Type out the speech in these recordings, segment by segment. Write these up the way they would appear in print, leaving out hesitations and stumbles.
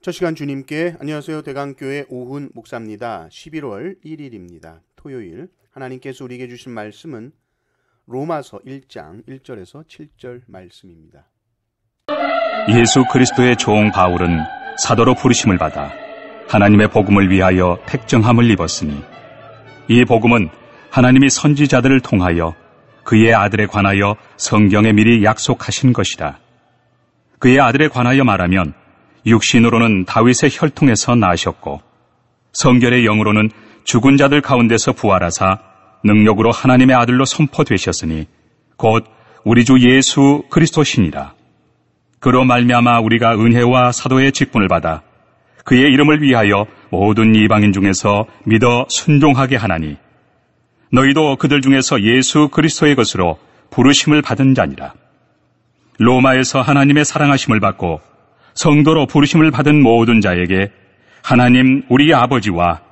첫 시간 주님께 안녕하세요. 대강교회 오훈 목사입니다. 11월 1일입니다. 토요일 하나님께서 우리에게 주신 말씀은 로마서 1장 1절에서 7절 말씀입니다. 예수 그리스도의 종 바울은 사도로 부르심을 받아 하나님의 복음을 위하여 택정함을 입었으니 이 복음은 하나님이 선지자들을 통하여 그의 아들에 관하여 성경에 미리 약속하신 것이라. 그의 아들에 관하여 말하면 육신으로는 다윗의 혈통에서 나셨고 성결의 영으로는 죽은 자들 가운데서 부활하사 능력으로 하나님의 아들로 선포되셨으니 곧 우리 주 예수 그리스도시니라. 그로 말미암아 우리가 은혜와 사도의 직분을 받아 그의 이름을 위하여 모든 이방인 중에서 믿어 순종하게 하나니 너희도 그들 중에서 예수 그리스도의 것으로 부르심을 받은 자니라. 로마에서 하나님의 사랑하심을 받고 성도로 부르심을 받은 모든 자에게 하나님 우리 아버지와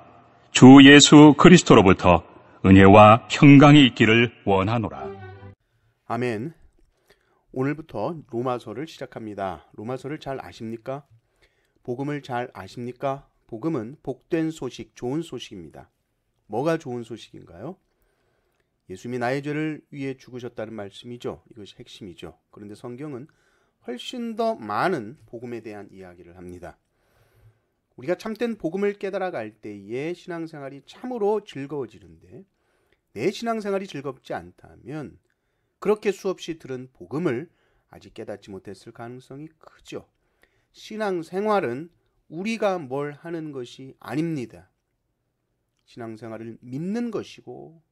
주 예수 그리스도로부터 은혜와 평강이 있기를 원하노라. 아멘. 오늘부터 로마서를 시작합니다. 로마서를 잘 아십니까? 복음을 잘 아십니까? 복음은 복된 소식, 좋은 소식입니다. 뭐가 좋은 소식인가요? 예수님이 나의 죄를 위해 죽으셨다는 말씀이죠. 이것이 핵심이죠. 그런데 성경은 훨씬 더 많은 복음에 대한 이야기를 합니다. 우리가 참된 복음을 깨달아갈 때에 신앙생활이 참으로 즐거워지는데 내 신앙생활이 즐겁지 않다면 그렇게 수없이 들은 복음을 아직 깨닫지 못했을 가능성이 크죠. 신앙생활은 우리가 뭘 하는 것이 아닙니다. 신앙생활을 믿는 것이고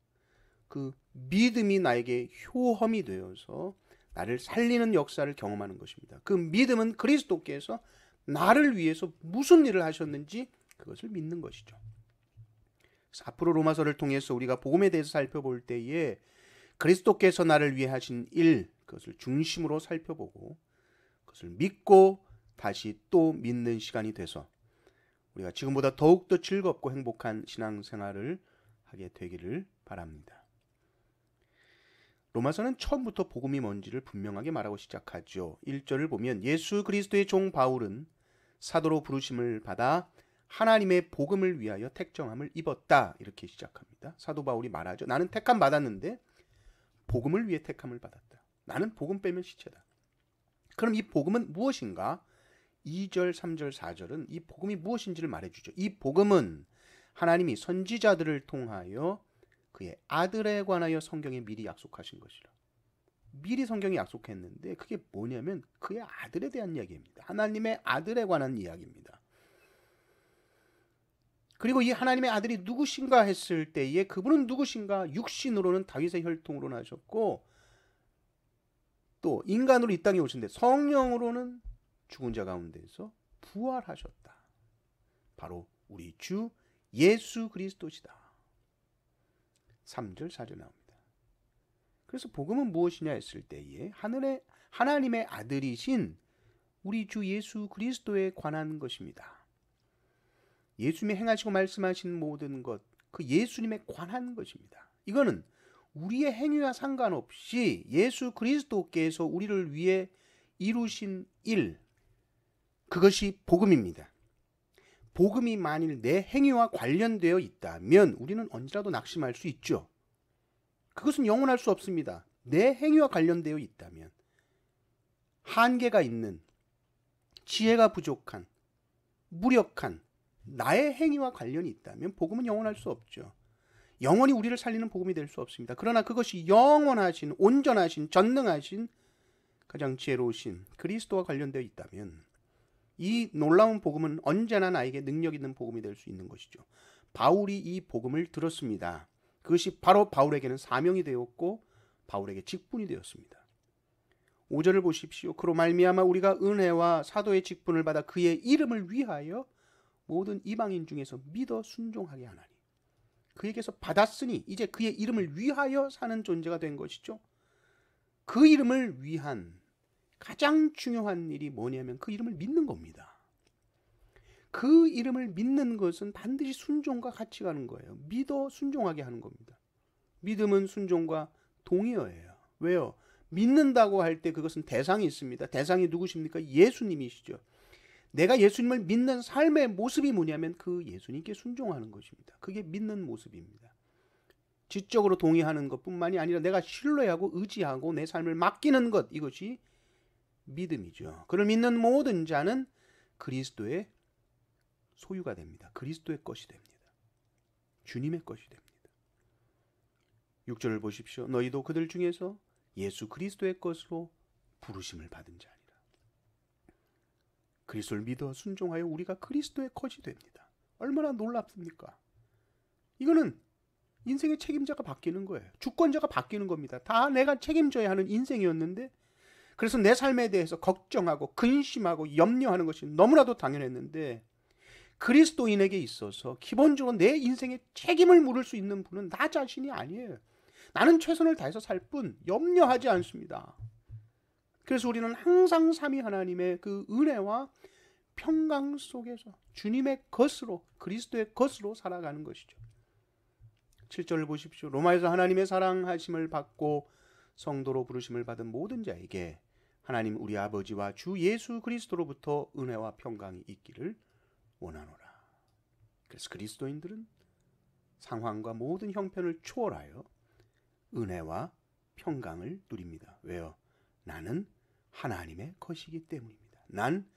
그 믿음이 나에게 효험이 되어서 나를 살리는 역사를 경험하는 것입니다. 그 믿음은 그리스도께서 나를 위해서 무슨 일을 하셨는지 그것을 믿는 것이죠. 그래서 앞으로 로마서를 통해서 우리가 복음에 대해서 살펴볼 때에 그리스도께서 나를 위해 하신 일, 그것을 중심으로 살펴보고 그것을 믿고 다시 또 믿는 시간이 돼서 우리가 지금보다 더욱더 즐겁고 행복한 신앙생활을 하게 되기를 바랍니다. 로마서는 처음부터 복음이 뭔지를 분명하게 말하고 시작하죠. 1절을 보면 예수 그리스도의 종 바울은 사도로 부르심을 받아 하나님의 복음을 위하여 택정함을 입었다. 이렇게 시작합니다. 사도 바울이 말하죠. 나는 택함 받았는데 복음을 위해 택함을 받았다. 나는 복음 빼면 시체다. 그럼 이 복음은 무엇인가? 2절, 3절, 4절은 이 복음이 무엇인지를 말해주죠. 이 복음은 하나님이 선지자들을 통하여 그의 아들에 관하여 성경에 미리 약속하신 것이라. 미리 성경이 약속했는데 그게 뭐냐면 그의 아들에 대한 이야기입니다. 하나님의 아들에 관한 이야기입니다. 그리고 이 하나님의 아들이 누구신가 했을 때에 그분은 누구신가? 육신으로는 다윗의 혈통으로 나셨고 또 인간으로 이 땅에 오신데 성령으로는 죽은 자 가운데서 부활하셨다. 바로 우리 주 예수 그리스도시다. 3절 4절 나옵니다. 그래서 복음은 무엇이냐 했을 때에 하나님의 아들이신 우리 주 예수 그리스도에 관한 것입니다. 예수님이 행하시고 말씀하신 모든 것, 그 예수님에 관한 것입니다. 이거는 우리의 행위와 상관없이 예수 그리스도께서 우리를 위해 이루신 일, 그것이 복음입니다. 복음이 만일 내 행위와 관련되어 있다면 우리는 언제라도 낙심할 수 있죠. 그것은 영원할 수 없습니다. 내 행위와 관련되어 있다면 한계가 있는, 지혜가 부족한, 무력한 나의 행위와 관련이 있다면 복음은 영원할 수 없죠. 영원히 우리를 살리는 복음이 될 수 없습니다. 그러나 그것이 영원하신, 온전하신, 전능하신, 가장 지혜로우신 그리스도와 관련되어 있다면 이 놀라운 복음은 언제나 나에게 능력 있는 복음이 될 수 있는 것이죠. 바울이 이 복음을 들었습니다. 그것이 바로 바울에게는 사명이 되었고 바울에게 직분이 되었습니다. 5절을 보십시오. 그로 말미암아 우리가 은혜와 사도의 직분을 받아 그의 이름을 위하여 모든 이방인 중에서 믿어 순종하게 하나니. 그에게서 받았으니 이제 그의 이름을 위하여 사는 존재가 된 것이죠. 그 이름을 위한 가장 중요한 일이 뭐냐면 그 이름을 믿는 겁니다. 그 이름을 믿는 것은 반드시 순종과 같이 가는 거예요. 믿어 순종하게 하는 겁니다. 믿음은 순종과 동의어예요. 왜요? 믿는다고 할 때 그것은 대상이 있습니다. 대상이 누구십니까? 예수님이시죠. 내가 예수님을 믿는 삶의 모습이 뭐냐면 그 예수님께 순종하는 것입니다. 그게 믿는 모습입니다. 지적으로 동의하는 것뿐만이 아니라 내가 신뢰하고 의지하고 내 삶을 맡기는 것, 이것이 믿음이죠. 그를 믿는 모든 자는 그리스도의 소유가 됩니다. 그리스도의 것이 됩니다. 주님의 것이 됩니다. 6절을 보십시오. 너희도 그들 중에서 예수 그리스도의 것으로 부르심을 받은 자니라. 그리스도를 믿어 순종하여 우리가 그리스도의 것이 됩니다. 얼마나 놀랍습니까? 이거는 인생의 책임자가 바뀌는 거예요. 주권자가 바뀌는 겁니다. 다 내가 책임져야 하는 인생이었는데, 그래서 내 삶에 대해서 걱정하고 근심하고 염려하는 것이 너무나도 당연했는데, 그리스도인에게 있어서 기본적으로 내 인생의 책임을 물을 수 있는 분은 나 자신이 아니에요. 나는 최선을 다해서 살 뿐 염려하지 않습니다. 그래서 우리는 항상 삼위 하나님의 그 은혜와 평강 속에서 주님의 것으로, 그리스도의 것으로 살아가는 것이죠. 7절을 보십시오. 로마에서 하나님의 사랑하심을 받고 성도로 부르심을 받은 모든 자에게 하나님 우리 아버지와 주 예수 그리스도로부터 은혜와 평강이 있기를 원하노라. 그래서 그리스도인들은 상황과 모든 형편을 초월하여 은혜와 평강을 누립니다. 왜요? 나는 하나님의 것이기 때문입니다. 난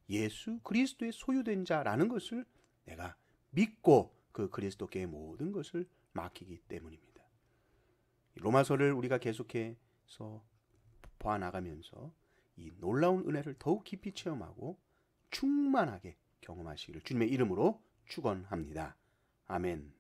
예수 그리스도의 소유된 자라는 것을 내가 믿고 그 그리스도께 모든 것을 맡기기 때문입니다. 로마서를 우리가 계속해서 봐나가면서 이 놀라운 은혜를 더욱 깊이 체험하고 충만하게 경험하시기를 주님의 이름으로 축원합니다. 아멘.